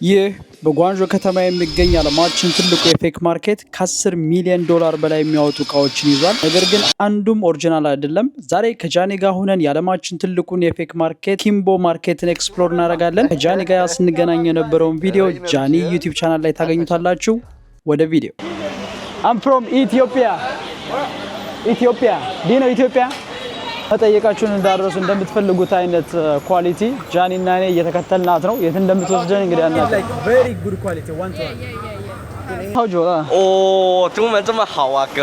ይህ በጓንጆ ከተማ የሚገኝ ዓለማችን ትልቁ የፌክ ማርኬት ከ10 ሚሊዮን ዶላር በላይ የሚያወጡ እቃዎችን ይዟል። ነገር ግን አንዱም ኦሪጂናል አይደለም። ዛሬ ከጃኒ ጋር ሆነን የዓለማችን ትልቁን የፌክ ማርኬት ኪምቦ ማርኬትን ኤክስፕሎር እናደርጋለን። ከጃኒ ጋር ስንገናኝ የነበረውን ቪዲዮ ጃኒ ዩቲዩብ ቻናል ላይ ታገኙታላችሁ። ወደ ቪዲዮ I'm from Ethiopia. ኢትዮጵያ ዲኖ ኢትዮጵያ መጠየቃችሁን እንዳደረሱ እንደምትፈልጉት አይነት ኳሊቲ ጃኒ እና እኔ እየተከተልናት ነው። የት እንደምትወስደን እንግዲህ አናውቅም። like very good quality one to one 好久了哦，中文这么好啊，哥。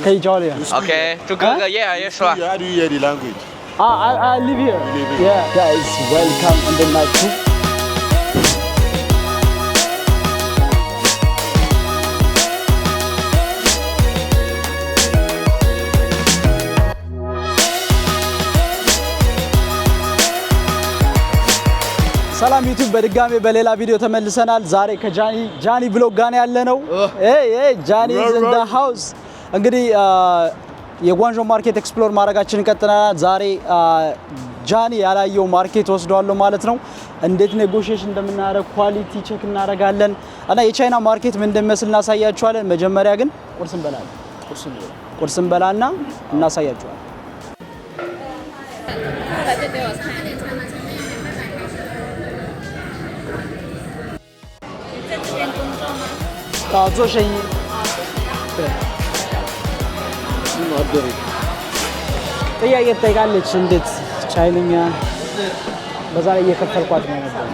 可以交流 OK，祝哥哥越来越帅。How do you hear the language? I live here. Yeah, guys, welcome on the night too. ሰላም ዩቲዩብ በድጋሜ በሌላ ቪዲዮ ተመልሰናል። ዛሬ ከጃኒ ብሎግ ጋር ያለነው ጃኒ is in the house። እንግዲህ የጓንጆ ማርኬት ኤክስፕሎር ማድረጋችንን ቀጥለናል። ዛሬ ጃኒ ያላየው ማርኬት ወስደዋለሁ ማለት ነው። እንዴት ኔጎሺዬሽን እንደምናደርግ ኳሊቲ ቼክ እናደርጋለን እና የቻይና ማርኬት ምን እንደሚመስል እናሳያችኋለን። መጀመሪያ ግን ቁርስ እንበላና እናሳያችኋለን።做生意对ጥያቄ ትጠይቃለች። እንዴት ቻይንኛ በዛ ላይ እየከፈልኳት ነው ነበር።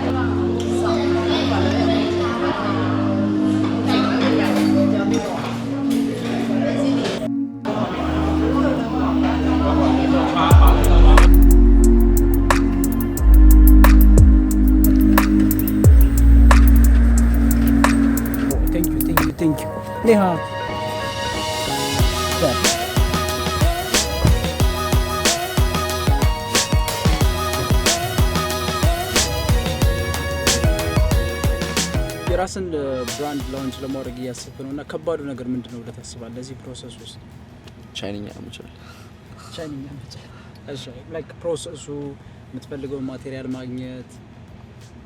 Thank you. 你好。对。የራስን ብራንድ ላውንች ለማድረግ እያሰብክ ነው እና ከባዱ ነገር ምንድነው ብለህ ታስባለህ? ለዚህ ፕሮሰስ ውስጥ ቻይንኛ መቻል። እሺ ላይክ ፕሮሰሱ የምትፈልገው ማቴሪያል ማግኘት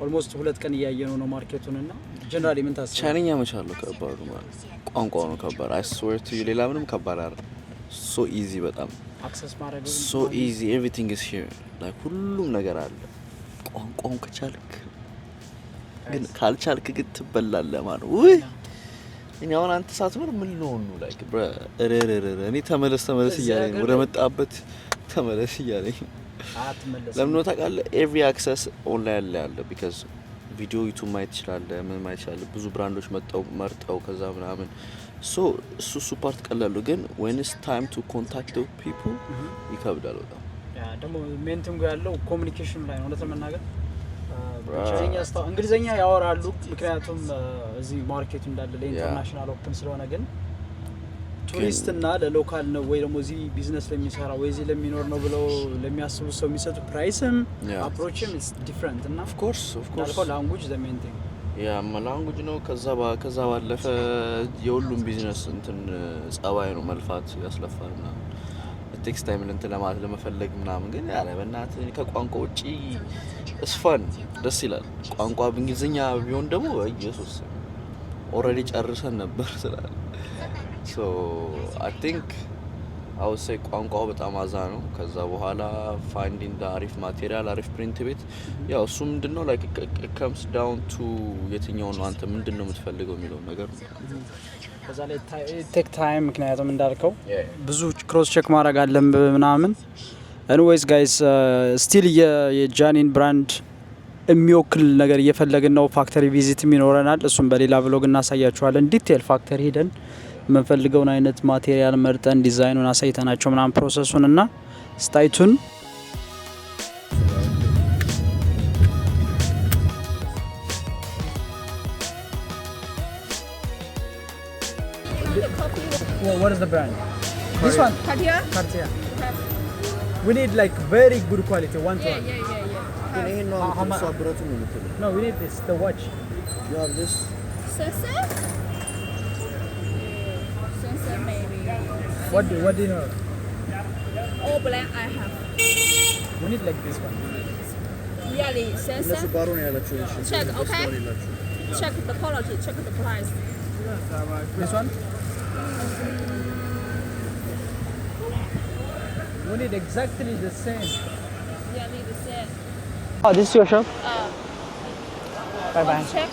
ኦልሞስት 2 ቀን እያየነው ነው ማርኬቱን እና ጀነራሊ ምን ታስባለህ? ቻይንኛ መቻል ነው ከባዱ ማለት ቋንቋው ነው ከባድ። I swear to you ሌላ ምንም ከባድ አይደለም። so easy በጣም አክሰስ ማድረግ so easy everything is here like ሁሉም ነገር አለ። ቋንቋውን ከቻልክ ግን ካልቻልክ ግን ትበላለህ ማለት ነው። ወይ እኔ አሁን አንተ ሳትመር ምን ነው like እኔ ተመለስ እያለኝ ወደ መጣበት ተመለስ እያለኝ ለምን ታውቃለህ? ኤቭሪ አክሰስ ኦንላይን ላይ አለ because ቪዲዮ ዩቲዩብ ማየት ይችላል፣ ምን ማየት ይችላል። ብዙ ብራንዶች መርጠው ከዛ ምናምን እሱ ፓርት ቀላሉ ግን when it's time to contact the people ይከብዳል በጣም። ያ ደግሞ ሜንቲንግ ያለው ኮሙኒኬሽን ላይ ነው ለተመናገር ብቻኛ ስታው እንግሊዘኛ ያወራሉ ምክንያቱም እዚህ ማርኬቱ እንዳለ ለኢንተርናሽናል ኦፕን ስለሆነ ግን ቱሪስት እና ለሎካል ነው ወይ ደግሞ እዚህ ቢዝነስ ለሚሰራ ወይ እዚህ ለሚኖር ነው ብለው ለሚያስቡ ሰው የሚሰጡ ፕራይስም አፕሮችም is different እና of course language the main thing language ነው። ከዛ ባለፈ የሁሉም ቢዝነስ እንትን ጸባይ ነው መልፋት ያስለፋልና ቴክስት ታይም እንትን ለመፈለግ ምናምን ግን ያለ በእናትህ ከቋንቋ ውጪ እስፋን ደስ ይላል። ቋንቋ በእንግሊዝኛ ቢሆን ደግሞ ኢየሱስ ኦሬዲ ጨርሰን ነበር ስላለ so I think I would say ቋንቋው በጣም አዛ ነው። ከዛ በኋላ finding the አሪፍ ማቴሪያል አሪፍ ፕሪንት ቤት ያው እሱ ምንድነው like it comes down to የትኛው ነው አንተ ምንድነው የምትፈልገው የሚለው ነገር ነው። ከዛ ላይ ቴክ ታይም ምክንያቱም እንዳልከው ብዙ ክሮስ ቼክ ማድረግ አለን ምናምን anyways guys still የጃኒን ብራንድ የሚወክል ነገር እየፈለግን ነው። ፋክተሪ ቪዚት ይኖረናል። እሱም በሌላ ብሎግ እናሳያችኋለን። ዲቴል ፋክተሪ ሄደን የምንፈልገውን አይነት ማቴሪያል መርጠን ዲዛይኑን አሳይተናቸው ምናምን ፕሮሰሱን እና ስታይቱን What is the brand? This one? Cartier. We need like very good quality one to one. No, we need this, the watch. You have this? Maybe. What do you know? All black I have. We need like this one. Really, እነሱ ባሮ ነው ያላችሁ። እሺ check, okay? check the quality, check the price. This one? We need exactly the same. Yeah, need the same. Oh, this is your shop? Bye bye. Check.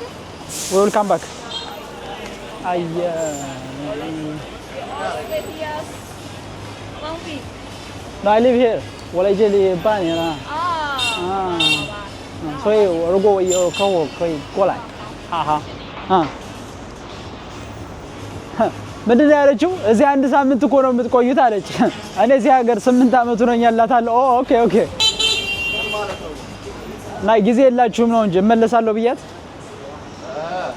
We will come back. Wait here. 1 week. No, I live here. 我来这里半年了。所以如果我有客户可以过来。好。ምንድን ነው ያለችው? እዚህ አንድ ሳምንት እኮ ነው የምትቆዩት አለች። እኔ እዚህ ሀገር 8 ዓመት ሆኖኛል እላታለሁ። ኦኬ እና ጊዜ የላችሁም ነው እንጂ እመለሳለሁ ብያት።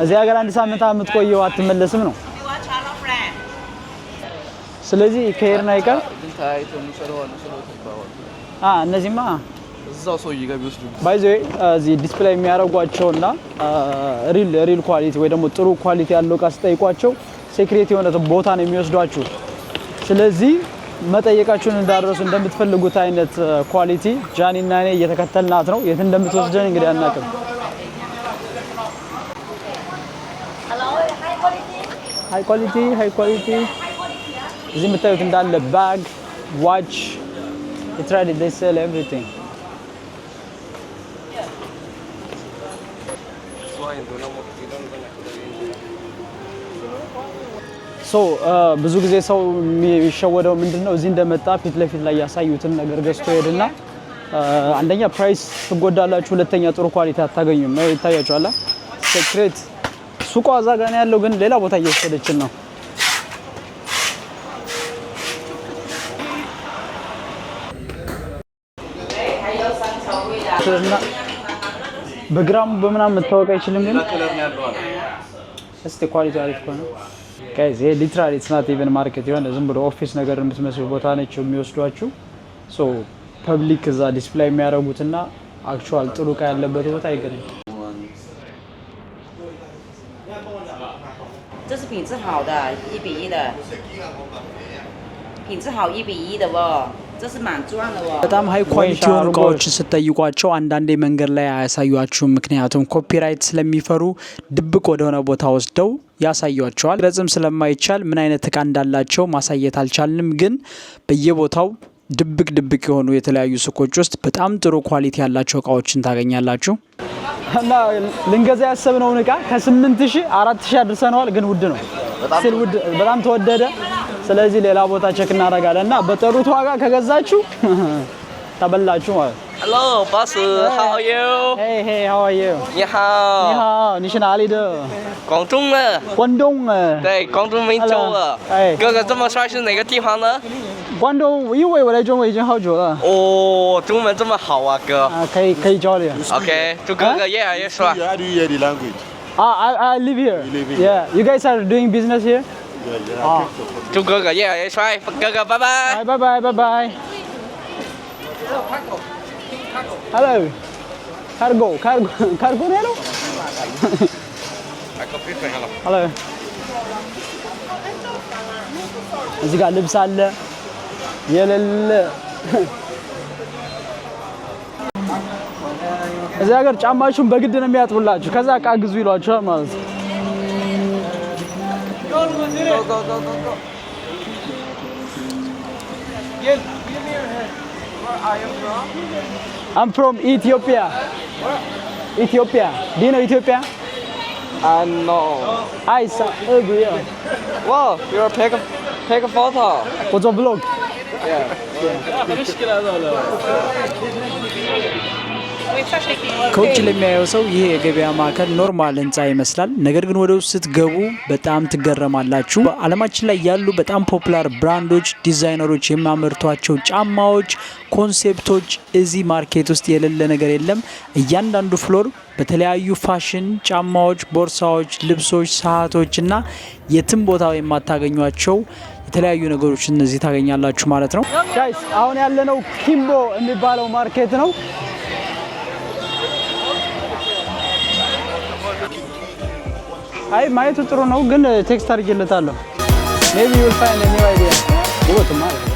እዚህ ሀገር አንድ ሳምንት የምትቆየው አትመለስም ነው። ስለዚህ ከሄድን አይቀር እነዚህማ እዛው ሰው ይገቢ ወስዱ ባይዘ እዚህ ዲስፕሌይ የሚያደርጓቸውና ሪል ኳሊቲ ወይ ደግሞ ጥሩ ኳሊቲ ያለው እቃ ስጠይቋቸው ሴክሬት የሆነ ቦታ ነው የሚወስዷችሁ። ስለዚህ መጠየቃችሁን እንዳደረሱ እንደምትፈልጉት አይነት ኳሊቲ ጃኒ እና እኔ እየተከተልናት ነው። የት እንደምትወስደን እንግዲህ አናውቅም። ሃይ ኳሊቲ እዚህ የምታዩት እንዳለ ባግ ዋች ኢትራዲ they sell everything. ብዙ ጊዜ ሰው የሚሸወደው ምንድነው እዚህ እንደመጣ ፊት ለፊት ላይ ያሳዩትን ነገር ገዝቶ ሄድና አንደኛ ፕራይስ ትጎዳላችሁ፣ ሁለተኛ ጥሩ ኳሊቲ አታገኙም ነው ይታያችኋል። ሴክሬት ሱቋ እዛ ጋር ነው ያለው፣ ግን ሌላ ቦታ እየወሰደችን ነው። በግራም በምናምን መታወቅ አይችልም፣ ግን እስቲ ኳሊቲ አሪፍ ነው። guys here literally it's not even market የሆነ ዝም ብሎ ኦፊስ ነገር የምትመስል ቦታ ነች የሚወስዷችሁ። ሶ ፐብሊክ እዛ ዲስፕሌይ የሚያደርጉትና አክቹዋል ጥሩ ዕቃ ያለበት ቦታ አይገናኝም። 这是品质好的1:1的，品质好1:1的哦，这是满钻的哦。በጣም ሃይ ኳሊቲ የሆኑ እቃዎችን ስትጠይቋቸው አንዳንዴ መንገድ ላይ አያሳዩአችሁም፣ ምክንያቱም ኮፒራይት ስለሚፈሩ ድብቅ ወደሆነ ቦታ ወስደው ያሳዩአቸዋል። ረጽም ስለማይቻል ምን አይነት ዕቃ እንዳላቸው ማሳየት አልቻልንም፣ ግን በየቦታው ድብቅ የሆኑ የተለያዩ ሱቆች ውስጥ በጣም ጥሩ ኳሊቲ ያላቸው እቃዎችን ታገኛላችሁ። እና ልንገዛ ያሰብነውን ዕቃ ከ8000 4000 አድርሰናል፣ ግን ውድ ነው። በጣም ተወደደ። ስለዚህ ሌላ ቦታ ቼክ እናደርጋለን እና በጠሩት ዋጋ ከገዛችሁ ተበላችሁ ማለት ነው። Hello, boss. How are you? Hey, how are you? 你好。你好，你是哪里的？广东的。关东。对，广东梅州的。哎，哥哥这么帅是哪个地方呢？关东，因为我来中国已经好久了。哦，中文这么好啊，哥。可以交流。OK，祝哥哥越来越帅。How do you hear the language? I live here. You live here? Yeah, you guys are doing business here? Yeah. 祝哥哥越来越帅，哥哥拜拜。Bye. Hello. Cargo ነው ያለው? Hello. እዚህ ጋር ልብስ አለ የሌለ። እዚህ ሀገር ጫማችሁን በግድ ነው የሚያጥቡላችሁ፣ ከዛ ዕቃ ግዙ ይሏችኋል ማለት ነው። I'm from Ethiopia. Ethiopia. Do you know Ethiopia? No. I saw everywhere. Wow, you're take a photo. What's a vlog? ከውጭ ለሚያየው ሰው ይሄ የገበያ ማዕከል ኖርማል ህንፃ ይመስላል። ነገር ግን ወደ ውስጥ ስትገቡ በጣም ትገረማላችሁ። በዓለማችን ላይ ያሉ በጣም ፖፑላር ብራንዶች፣ ዲዛይነሮች የሚያመርቷቸው ጫማዎች፣ ኮንሴፕቶች እዚህ ማርኬት ውስጥ የሌለ ነገር የለም። እያንዳንዱ ፍሎር በተለያዩ ፋሽን ጫማዎች፣ ቦርሳዎች፣ ልብሶች፣ ሰዓቶች እና የትም ቦታ የማታገኟቸው የተለያዩ ነገሮች እነዚህ ታገኛላችሁ ማለት ነው። ጋይስ አሁን ያለነው ኪምቦ የሚባለው ማርኬት ነው። አይ ማየቱ ጥሩ ነው፣ ግን ቴክስት አድርጌለታለሁ። ሜቢ ዩ ዊል ፋይንድ ኒው አይዲያ ወጥ ማለት ነው።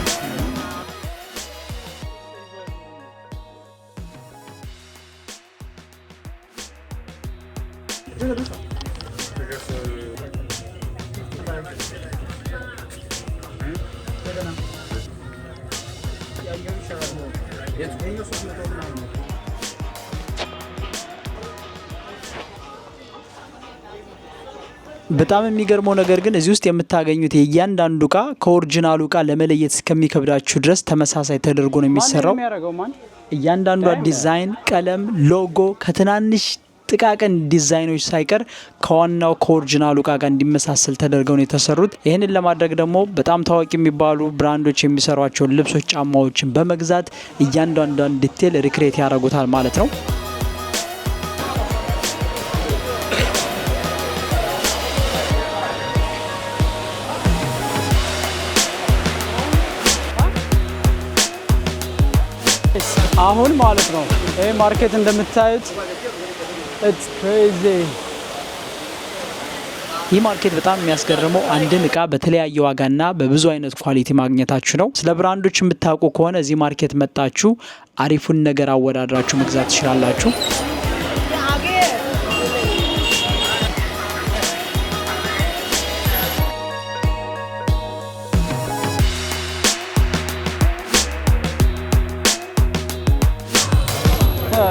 በጣም የሚገርመው ነገር ግን እዚህ ውስጥ የምታገኙት የእያንዳንዱ እቃ ከኦሪጂናሉ እቃ ለመለየት እስከሚከብዳችሁ ድረስ ተመሳሳይ ተደርጎ ነው የሚሰራው። እያንዳንዷ ዲዛይን፣ ቀለም፣ ሎጎ ከትናንሽ ጥቃቅን ዲዛይኖች ሳይቀር ከዋናው ከኦሪጂናሉ እቃ ጋር እንዲመሳሰል ተደርገው ነው የተሰሩት። ይህንን ለማድረግ ደግሞ በጣም ታዋቂ የሚባሉ ብራንዶች የሚሰሯቸውን ልብሶች፣ ጫማዎችን በመግዛት እያንዳንዷን ዲቴል ሪክሬት ያደርጉታል ማለት ነው። አሁን ማለት ነው ይሄ ማርኬት እንደምታዩት it's crazy። ይህ ማርኬት በጣም የሚያስገርመው አንድን እቃ በተለያየ ዋጋና በብዙ አይነት ኳሊቲ ማግኘታችሁ ነው። ስለ ብራንዶች የምታውቁ ከሆነ እዚህ ማርኬት መጣችሁ አሪፉን ነገር አወዳድራችሁ መግዛት ትችላላችሁ።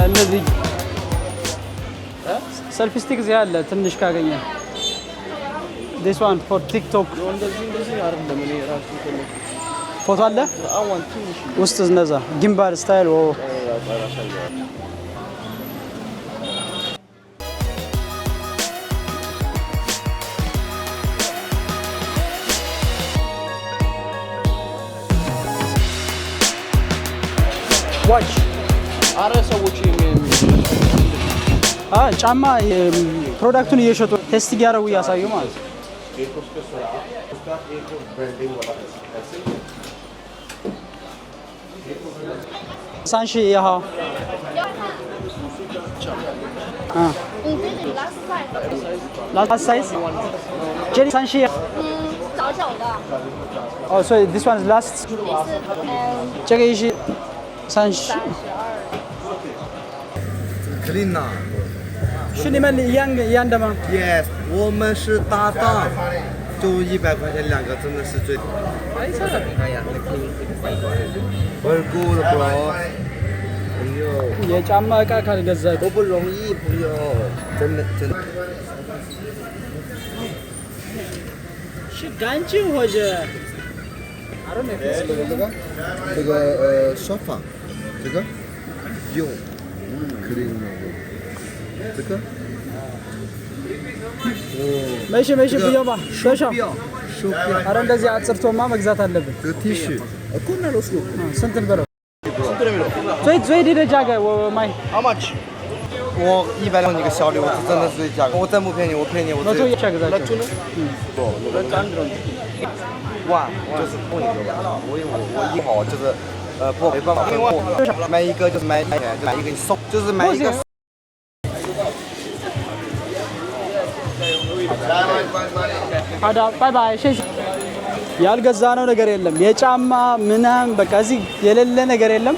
እነዚህ ሰልፊ ስቲክ እዚህ አለ ትንሽ ካገኘ this one for TikTok እንደዚህ አይደለም። እኔ ራሱ ፎቶ አለ ውስጥ እነዛ ጊምባል ስታይል watch አረ ሰዎች ጫማ ፕሮዳክቱን እየሸጡ ቴስት እያደረጉ እያሳዩ ማለት ነው። ሳንሺ ያሃ last size Jenny 三十小小的哦，所以 this one is last 这个也是30 clean 呐。是你们一样的吗？ Yes， 我们是搭档，就100块钱2个，真的是最。哎呀，Very good bro。哎呦， የጫማ እቃ ካልገዛችሁ 都不容易，朋友，真的。是干净或者？这个sofa，这个用，clean 这个。没事，不要吧，多少？手表。አረ እንደዚህ አጽርቶማ መግዛት አለብን።这个 T 恤，过来了，说。ስንት ነው?最低的价格我买。How much？我100两一个小的，我真的是最价格，我真不骗你，我骗你，我那就价格在这。不，那个哇，就是送一个吧，我一号就是不没办法，因为我买一个就是买钱，就买一个送，就是买一个。አዳ ባይ ባይ ሼሽ ያልገዛነው ነገር የለም። የጫማ ምናምን በቃ እዚህ የሌለ ነገር የለም።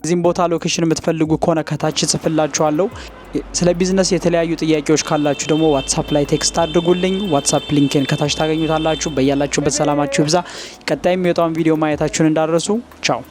እዚህም ቦታ ሎኬሽን የምትፈልጉ ከሆነ ከታች ጽፍላችኋለሁ። ስለ ቢዝነስ የተለያዩ ጥያቄዎች ካላችሁ ደግሞ ዋትስአፕ ላይ ቴክስት አድርጉልኝ። ዋትስአፕ ሊንክን ከታች ታገኙታላችሁ። በያላችሁበት ሰላማችሁ ይብዛ። ቀጣይ የሚወጣውን ቪዲዮ ማየታችሁን እንዳትረሱ። ቻው።